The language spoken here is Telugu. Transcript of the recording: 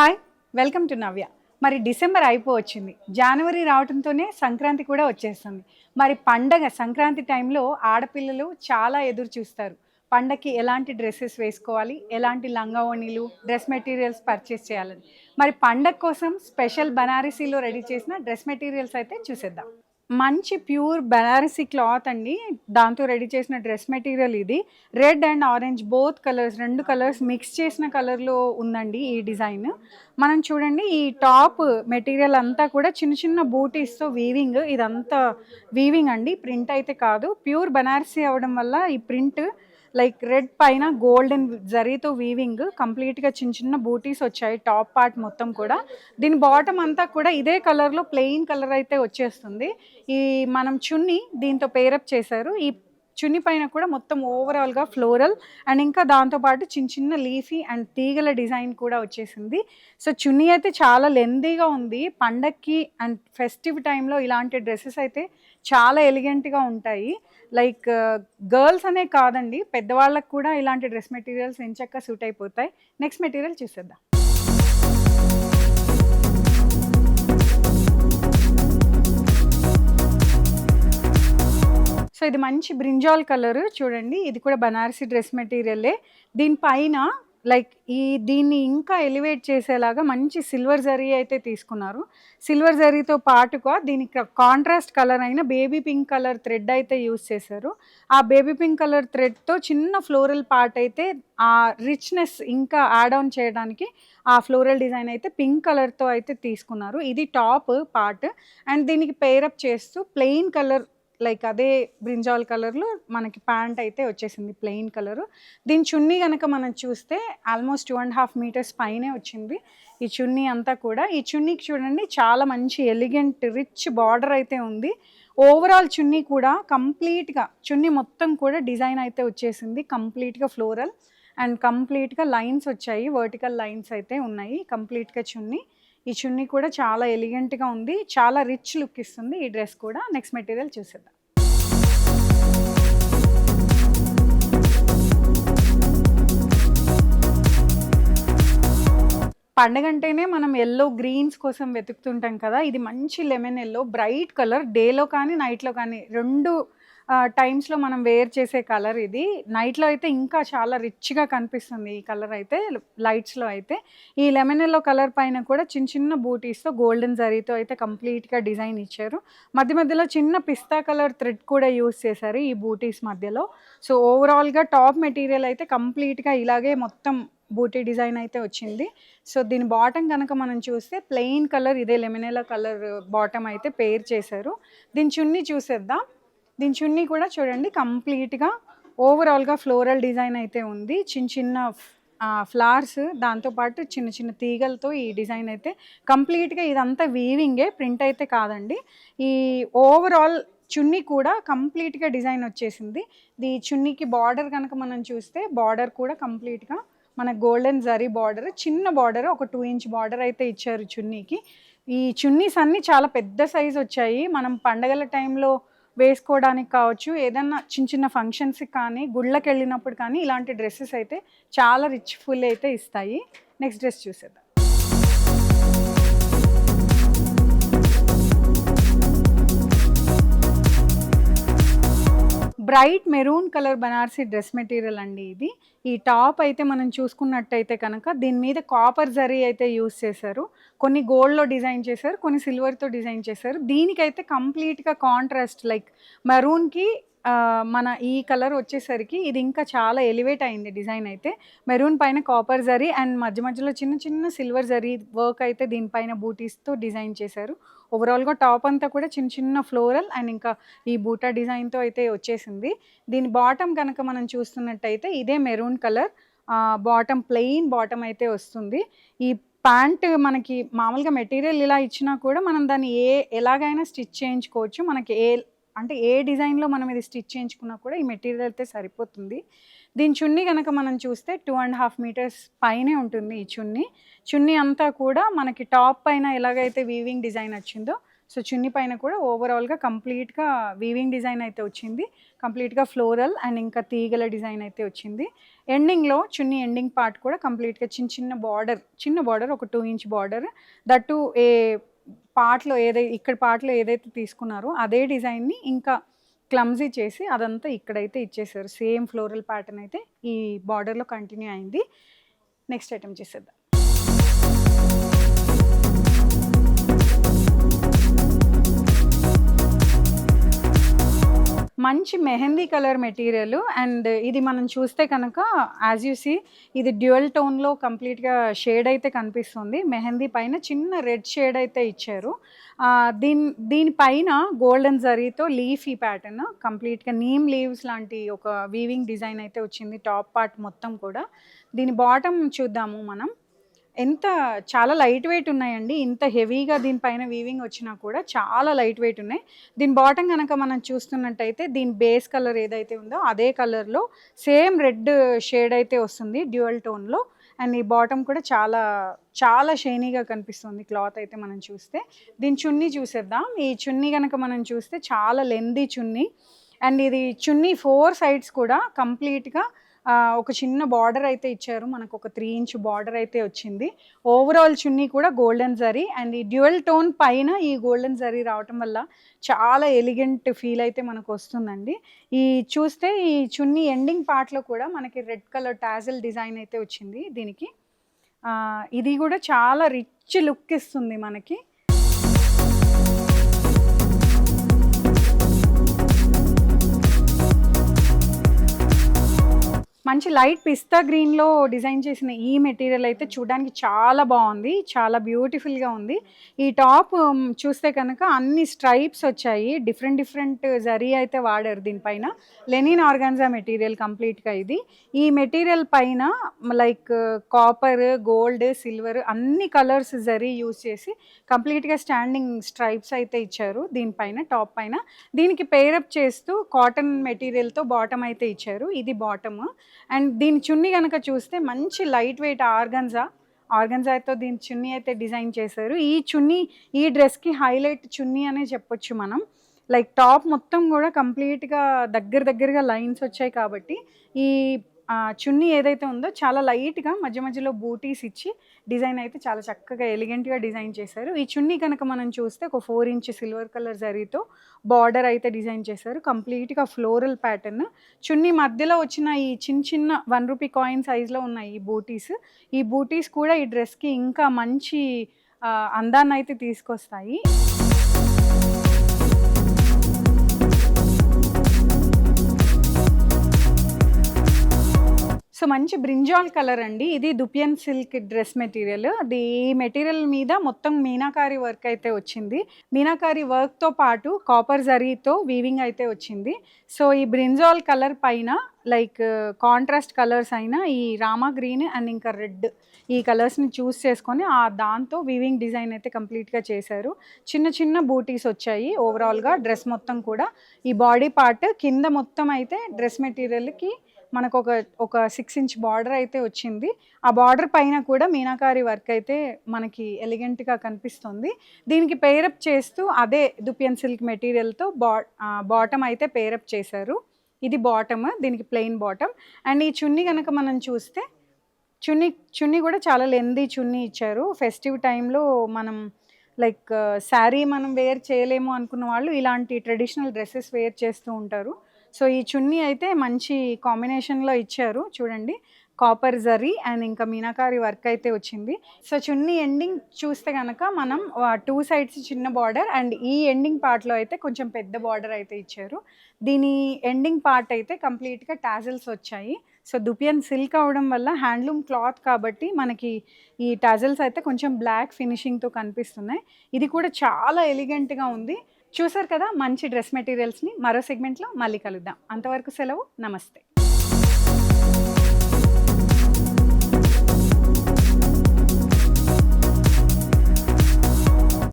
హాయ్, వెల్కమ్ టు నవ్య. మరి డిసెంబర్ అయిపోవచ్చింది, జనవరి రావడంతోనే సంక్రాంతి కూడా వచ్చేస్తుంది. మరి పండగ సంక్రాంతి టైంలో ఆడపిల్లలు చాలా ఎదురు చూస్తారు. పండగకి ఎలాంటి డ్రెస్సెస్ వేసుకోవాలి, ఎలాంటి లంగా ఓణీలు, డ్రెస్ మెటీరియల్స్ పర్చేస్ చేయాలని. మరి పండగ కోసం స్పెషల్ బనారసీలో రెడీ చేసిన డ్రెస్ మెటీరియల్స్ అయితే చూసేద్దాం. మంచి ప్యూర్ బనారసీ క్లాత్ అండి, దాంతో రెడీ చేసిన డ్రెస్ మెటీరియల్ ఇది. Red and orange both colours, రెండు కలర్స్ మిక్స్ చేసిన కలర్లో ఉందండి ఈ డిజైన్. మనం చూడండి, ఈ టాప్ మెటీరియల్ అంతా కూడా చిన్న చిన్న బూటీస్తో వీవింగ్, ఇదంతా వీవింగ్ అండి, ప్రింట్ అయితే కాదు. ప్యూర్ బనారసీ అవ్వడం వల్ల ఈ ప్రింట్ లైక్ రెడ్ పైన గోల్డెన్ జరీతో వీవింగ్, కంప్లీట్గా చిన్న చిన్న బూటీస్ వచ్చాయి టాప్ పార్ట్ మొత్తం కూడా. దీని బాటమ్ అంతా కూడా ఇదే కలర్లో ప్లెయిన్ కలర్ అయితే వచ్చేస్తుంది. ఈ మనం చున్నీ దీంతో పేరప్ చేశారు. ఈ చున్నీ పైన కూడా మొత్తం ఓవరాల్గా ఫ్లోరల్ అండ్ ఇంకా దాంతోపాటు చిన్న చిన్న లీఫీ అండ్ తీగల డిజైన్ కూడా వచ్చేసింది. సో చున్నీ అయితే చాలా లెందీగా ఉంది. పండక్కి అండ్ ఫెస్టివ్ టైంలో ఇలాంటి డ్రెస్సెస్ అయితే చాలా ఎలిగెంట్గా ఉంటాయి. లైక్ గర్ల్స్ అనే కాదండి, పెద్దవాళ్ళకు కూడా ఇలాంటి డ్రెస్ మెటీరియల్స్ ఎంచక్కా సూట్ అయిపోతాయి. నెక్స్ట్ మెటీరియల్ చూసేద్దాం. సో ఇది మంచి బ్రింజాల్ కలర్ చూడండి, ఇది కూడా బనారసి డ్రెస్ మెటీరియలే. దీనిపైన లైక్ దీన్ని ఇంకా ఎలివేట్ చేసేలాగా మంచి సిల్వర్ జరీ అయితే తీసుకున్నారు. సిల్వర్ జరీతో పాటుగా దీనికి కాంట్రాస్ట్ కలర్ అయిన బేబీ పింక్ కలర్ థ్రెడ్ అయితే యూస్ చేశారు. ఆ బేబీ పింక్ కలర్ థ్రెడ్తో చిన్న ఫ్లోరల్ పార్ట్ అయితే ఆ రిచ్నెస్ ఇంకా యాడ్ ఆన్ చేయడానికి ఆ ఫ్లోరల్ డిజైన్ అయితే పింక్ కలర్తో అయితే తీసుకున్నారు. ఇది టాప్ పార్ట్ అండ్ దీనికి పేరప్ చేస్తూ ప్లెయిన్ కలర్ లైక్ అదే బ్రింజాల్ కలర్లో మనకి ప్యాంట్ అయితే వచ్చేసింది, ప్లెయిన్ కలరు. దీని చున్నీ కనుక మనం చూస్తే ఆల్మోస్ట్ 2.5 మీటర్స్ పైనే వచ్చింది ఈ చున్నీ అంతా కూడా. ఈ చున్నీకి చూడండి, చాలా మంచి ఎలిగెంట్ రిచ్ బార్డర్ అయితే ఉంది. ఓవరాల్ చున్నీ కూడా కంప్లీట్గా చున్నీ మొత్తం కూడా డిజైన్ అయితే వచ్చేసింది, కంప్లీట్గా ఫ్లోరల్ అండ్ కంప్లీట్గా లైన్స్ వచ్చాయి, వర్టికల్ లైన్స్ అయితే ఉన్నాయి కంప్లీట్గా చున్నీ. ఈ చున్నీ కూడా చాలా ఎలిగెంట్గా ఉంది, చాలా రిచ్ లుక్ ఇస్తుంది ఈ డ్రెస్ కూడా. నెక్స్ట్ మెటీరియల్ చూసేద్దాం. పండగంటేనే మనం ఎల్లో గ్రీన్స్ కోసం వెతుకుతుంటాం కదా, ఇది మంచి లెమన్ ఎల్లో బ్రైట్ కలర్. డేలో కానీ నైట్లో కానీ రెండు టైమ్స్లో మనం వేర్ చేసే కలర్ ఇది. నైట్లో అయితే ఇంకా చాలా రిచ్గా కనిపిస్తుంది ఈ కలర్ అయితే, లైట్స్లో అయితే. ఈ లెమన్ ఎల్లో కలర్ పైన కూడా చిన్న చిన్న బూటీస్తో గోల్డెన్ జరీతో అయితే కంప్లీట్గా డిజైన్ ఇచ్చారు. మధ్య మధ్యలో చిన్న పిస్తా కలర్ థ్రెడ్ కూడా యూస్ చేశారు ఈ బూటీస్ మధ్యలో. సో ఓవరాల్గా టాప్ మెటీరియల్ అయితే కంప్లీట్గా ఇలాగే మొత్తం బూటీ డిజైన్ అయితే వచ్చింది. సో దీని బాటమ్ కనుక మనం చూస్తే ప్లెయిన్ కలర్, ఇదే లెమన్ ఎల్లో కలర్ బాటమ్ అయితే పేర్ చేశారు. దీని చున్నీ చూసేద్దాం. దీని చున్నీ కూడా చూడండి, కంప్లీట్గా ఓవరాల్గా ఫ్లోరల్ డిజైన్ అయితే ఉంది. చిన్న చిన్న ఫ్లవర్స్, దాంతోపాటు చిన్న చిన్న తీగలతో ఈ డిజైన్ అయితే కంప్లీట్గా ఇదంతా వీవింగే, ప్రింట్ అయితే కాదండి. ఈ ఓవరాల్ చున్నీ కూడా కంప్లీట్గా డిజైన్ వచ్చేసింది. ఈ చున్నీకి బార్డర్ కనుక మనం చూస్తే బార్డర్ కూడా కంప్లీట్గా మన గోల్డెన్ జరీ బార్డర్, చిన్న బార్డర్, ఒక 2 ఇంచ్ బార్డర్ అయితే ఇచ్చారు చున్నీకి. ఈ చున్నీస్ అన్నీ చాలా పెద్ద సైజ్ వచ్చాయి. మనం పండగల టైంలో వేసుకోవడానికి కావచ్చు, ఏదన్నా చిన్న చిన్న ఫంక్షన్స్కి కానీ గుళ్ళకి వెళ్ళినప్పుడు కానీ ఇలాంటి డ్రెస్సెస్ అయితే చాలా రిచ్ ఫుల్ అయితే ఇస్తాయి. నెక్స్ట్ డ్రెస్ చూసేద్దాం. Bright maroon colour Banarasi dress material అండి ఇది. ఈ టాప్ అయితే మనం చూసుకున్నట్టయితే కనుక దీని మీద కాపర్ జరీ అయితే యూస్ చేశారు. కొన్ని గోల్డ్లో డిజైన్ చేశారు, కొన్ని సిల్వర్తో డిజైన్ చేశారు. దీనికైతే కంప్లీట్గా కాంట్రాస్ట్ లైక్ మెరూన్కి మన ఈ కలర్ వచ్చేసరికి ఇది ఇంకా చాలా ఎలివేట్ అయింది డిజైన్ అయితే. మెరూన్ పైన కాపర్ జరీ అండ్ మధ్య మధ్యలో చిన్న చిన్న సిల్వర్ జరీ వర్క్ అయితే దీనిపైన బూటీస్తో డిజైన్ చేశారు. ఓవరాల్గా టాప్ అంతా కూడా చిన్న చిన్న ఫ్లోరల్ అండ్ ఇంకా ఈ బూటా డిజైన్తో అయితే వచ్చేసింది. దీని బాటమ్ కనుక మనం చూస్తున్నట్టయితే ఇదే maroon colour bottom, plain bottom అయితే వస్తుంది. ఈ ప్యాంట్ మనకి మామూలుగా మెటీరియల్ ఇలా ఇచ్చినా కూడా మనం దాన్ని ఎలాగైనా స్టిచ్ చేయించుకోవచ్చు. మనకి ఏ డిజైన్లో మనం ఇది స్టిచ్ చేయించుకున్నా కూడా ఈ మెటీరియల్ అయితే సరిపోతుంది. దీని చున్నీ కనుక మనం చూస్తే 2.5 మీటర్స్ పైనే ఉంటుంది ఈ చున్నీ. చున్నీ అంతా కూడా మనకి టాప్ పైన ఎలాగైతే వీవింగ్ డిజైన్ వచ్చిందో సో చున్నీ పైన కూడా ఓవరాల్గా కంప్లీట్గా వీవింగ్ డిజైన్ అయితే వచ్చింది, కంప్లీట్గా ఫ్లోరల్ అండ్ ఇంకా తీగల డిజైన్ అయితే వచ్చింది. ఎండింగ్లో చున్నీ ఎండింగ్ పార్ట్ కూడా కంప్లీట్గా చిన్న బార్డర్ ఒక 2 ఇంచ్ బార్డర్, దట్టు ఏ పార్ట్లో ఇక్కడ పార్ట్లో ఏదైతే తీసుకున్నారో అదే డిజైన్ని ఇంకా క్లమ్జీ చేసి అదంతా ఇక్కడైతే ఇచ్చేసారు. సేమ్ ఫ్లోరల్ ప్యాటర్న్ అయితే ఈ బార్డర్లో కంటిన్యూ అయింది. నెక్స్ట్ ఐటమ్ చేసేద్దాం. మంచి మెహందీ కలర్ మెటీరియల్ అండ్ ఇది మనం చూస్తే కనుక యాజ్ యూ సీ ఇది డ్యూయల్ టోన్లో కంప్లీట్గా షేడ్ అయితే కనిపిస్తుంది. మెహందీ పైన చిన్న రెడ్ షేడ్ అయితే ఇచ్చారు. దీనిపైన గోల్డెన్ జరీతో లీఫీ ప్యాటర్న్ కంప్లీట్గా నీమ్ లీవ్స్ లాంటి ఒక వీవింగ్ డిజైన్ అయితే వచ్చింది టాప్ పార్ట్ మొత్తం కూడా. దీని బాటమ్ చూద్దాము మనం. చాలా లైట్ వెయిట్ ఉన్నాయండి. ఇంత హెవీగా దీనిపైన వీవింగ్ వచ్చినా కూడా చాలా లైట్ వెయిట్ ఉన్నాయి. దీని బాటమ్ కనుక మనం చూస్తున్నట్టయితే దీని బేస్ కలర్ ఏదైతే ఉందో అదే కలర్లో సేమ్ రెడ్ షేడ్ అయితే వస్తుంది డ్యూయల్ టోన్లో. అండ్ ఈ బాటమ్ కూడా చాలా చాలా షైనీగా కనిపిస్తుంది క్లాత్ అయితే మనం చూస్తే. దీని చున్నీ చూసేద్దాం. ఈ చున్నీ కనుక మనం చూస్తే చాలా లెందీ చున్నీ అండ్ ఇది చున్నీ 4 సైడ్స్ కూడా కంప్లీట్గా ఒక చిన్న బార్డర్ అయితే ఇచ్చారు. మనకు ఒక 3 ఇంచ్ బార్డర్ అయితే వచ్చింది. ఓవరాల్ చున్నీ కూడా గోల్డెన్ జరీ అండ్ ఈ డ్యూయల్ టోన్ పైన ఈ గోల్డెన్ జరీ రావటం వల్ల చాలా ఎలిగెంట్ ఫీల్ అయితే మనకు వస్తుందండి. చూస్తే ఈ చున్నీ ఎండింగ్ పార్ట్లో కూడా మనకి రెడ్ కలర్ టాజిల్ డిజైన్ అయితే వచ్చింది దీనికి. ఇది కూడా చాలా రిచ్ లుక్ ఇస్తుంది మనకి. మంచి లైట్ పిస్తా గ్రీన్లో డిజైన్ చేసిన ఈ మెటీరియల్ అయితే చూడడానికి చాలా బాగుంది, చాలా బ్యూటిఫుల్గా ఉంది. ఈ టాప్ చూస్తే కనుక అన్ని స్ట్రైప్స్ వచ్చాయి, డిఫరెంట్ జరీ అయితే వాడారు దీనిపైన. లెనిన్ ఆర్గాన్జా మెటీరియల్ కంప్లీట్గా ఇది. ఈ మెటీరియల్ పైన లైక్ కాపర్, గోల్డ్, సిల్వర్ అన్ని కలర్స్ జరీ యూజ్ చేసి కంప్లీట్గా స్టాండింగ్ స్ట్రైప్స్ అయితే ఇచ్చారు దీనిపైన టాప్ పైన. దీనికి పేరప్ చేస్తూ కాటన్ మెటీరియల్తో బాటమ్ అయితే ఇచ్చారు. ఇది బాటమ్. అండ్ దీని చున్నీ కనుక చూస్తే మంచి లైట్ వెయిట్ ఆర్గన్జాతో దీని చున్నీ అయితే డిజైన్ చేశారు. ఈ డ్రెస్కి హైలైట్ చున్నీ అనే చెప్పొచ్చు మనం. లైక్ టాప్ మొత్తం కూడా కంప్లీట్గా దగ్గరగా లైన్స్ వచ్చాయి కాబట్టి ఈ చున్నీ ఏదైతే ఉందో చాలా లైట్గా మధ్యలో బూటీస్ ఇచ్చి డిజైన్ అయితే చాలా చక్కగా ఎలిగెంట్గా డిజైన్ చేశారు. ఈ చున్నీ కనుక మనం చూస్తే ఒక 4 ఇంచ్ సిల్వర్ కలర్ జరీతో బార్డర్ అయితే డిజైన్ చేశారు. కంప్లీట్గా ఫ్లోరల్ ప్యాటర్న్. చున్నీ మధ్యలో వచ్చిన ఈ చిన్న 1 రూపీ కాయిన్ సైజ్లో ఉన్నాయి ఈ బూటీస్ కూడా ఈ డ్రెస్కి ఇంకా మంచి అందాన్ని అయితే తీసుకొస్తాయి. సో మంచి బ్రింజాల్ కలర్ అండి. ఇది దుపియన్ సిల్క్ డ్రెస్ మెటీరియల్. ఈ మెటీరియల్ మీద మొత్తం మీనాకారి వర్క్ అయితే వచ్చింది. మీనాకారి వర్క్తో పాటు కాపర్ జరీతో వీవింగ్ అయితే వచ్చింది. సో ఈ బ్రింజాల్ కలర్ పైన లైక్ కాంట్రాస్ట్ కలర్స్ అయిన ఈ రామా గ్రీన్ అండ్ ఇంకా రెడ్ ఈ కలర్స్ని చూస్ చేసుకొని దాంతో వీవింగ్ డిజైన్ అయితే కంప్లీట్గా చేశారు. చిన్న బూటీస్ వచ్చాయి ఓవరాల్గా డ్రెస్ మొత్తం కూడా. ఈ బాడీ పార్ట్ కింద మొత్తం అయితే డ్రెస్ మెటీరియల్కి మనకు ఒక 6 ఇంచ్ బార్డర్ అయితే వచ్చింది. ఆ బార్డర్ పైన కూడా మీనాకారి వర్క్ అయితే మనకి ఎలిగెంట్గా కనిపిస్తుంది. దీనికి పేరప్ చేస్తూ అదే దుపియన్ సిల్క్ మెటీరియల్తో బాటమ్ అయితే పేరప్ చేశారు. ఇది బాటమ్, దీనికి ప్లెయిన్ బాటమ్. అండ్ ఈ చున్నీ కనుక మనం చూస్తే చున్నీ కూడా చాలా లెందీ చున్నీ ఇచ్చారు. ఫెస్టివ్ టైంలో మనం లైక్ శారీ మనం వేర్ చేయలేము అనుకున్న వాళ్ళు ఇలాంటి ట్రెడిషనల్ డ్రెస్సెస్ వేర్ చేస్తూ ఉంటారు. సో ఈ చున్నీ అయితే మంచి కాంబినేషన్లో ఇచ్చారు చూడండి. కాపర్ జరీ అండ్ ఇంకా మీనాకారి వర్క్ అయితే వచ్చింది. సో చున్నీ ఎండింగ్ చూస్తే కనుక మనం 2 సైడ్స్ చిన్న బార్డర్ అండ్ ఈ ఎండింగ్ పార్ట్లో అయితే కొంచెం పెద్ద బార్డర్ అయితే ఇచ్చారు. దీని ఎండింగ్ పార్ట్ అయితే కంప్లీట్గా టాజిల్స్ వచ్చాయి. సో దుపియన్ సిల్క్ అవడం వల్ల హ్యాండ్లూమ్ క్లాత్ కాబట్టి మనకి ఈ టాజిల్స్ అయితే కొంచెం బ్లాక్ ఫినిషింగ్తో కనిపిస్తున్నాయి. ఇది కూడా చాలా ఎలిగెంట్గా ఉంది. చూసారు కదా మంచి డ్రెస్ మెటీరియల్స్ని. మరో సెగ్మెంట్లో మళ్ళీ కలుద్దాం. అంతవరకు సెలవు, నమస్తే.